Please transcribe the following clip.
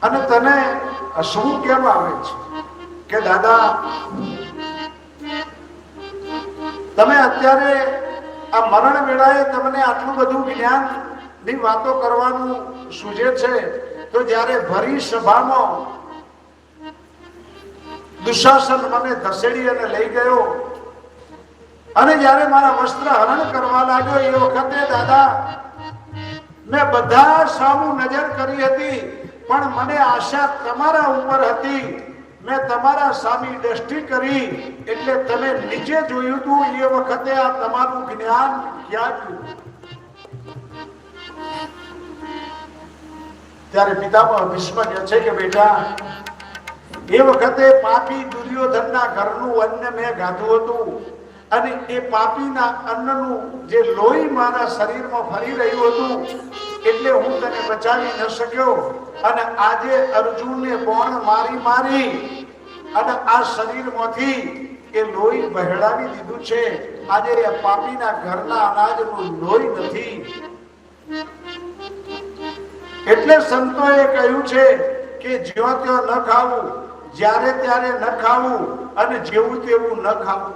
અને તને હસવું કેમ આવે છે કે દાદા તમે અત્યારે આ મરણ વેળાએ તમને આટલું બધું જ્ઞાન ની વાતો કરવાનું સૂજે છે, તો જ્યારે ભરી સભામાં દુશાસન મને ધસેડી અને લઈ ગયો અને જ્યારે મારા વસ્ત્ર હરણ કરવા લાગ્યો એ વખતે દાદા મેં બધા સામુ નજર કરી હતી, પણ મને આશા તમારા ઉપર હતી. મેં તમારા સામી દ્રષ્ટિ કરી એટલે તમે નીચે જોયું હતું એ વખતે આ તમારું જ્ઞાન ક્યાં ગયું? ત્યારે પિતામહ ભીષ્મ કહે છે કે બેટા એ વખતે પાપી દુર્યોધનના ઘરનું અન્ન મેં ગાધું હતું અને એ પાપીના અન્નનું જે લોહી મારા શરીરમાં ફરી રહ્યું હતું એટલે હું તને બચાવી ન શક્યો અને આજે અર્જુનને બોણ મારી અને આ શરીરમાંથી એ લોહી બહેડાવી દીધું છે. આજે એ પાપીના ઘરના અનાજનું લોહી નથી. એટલે સંતોએ કહ્યું છે કે જ્યાં ત્યાં ન ખાવું, જ્યારે ત્યારે ન ખાવું અને જેવું તેવું ન ખાવું.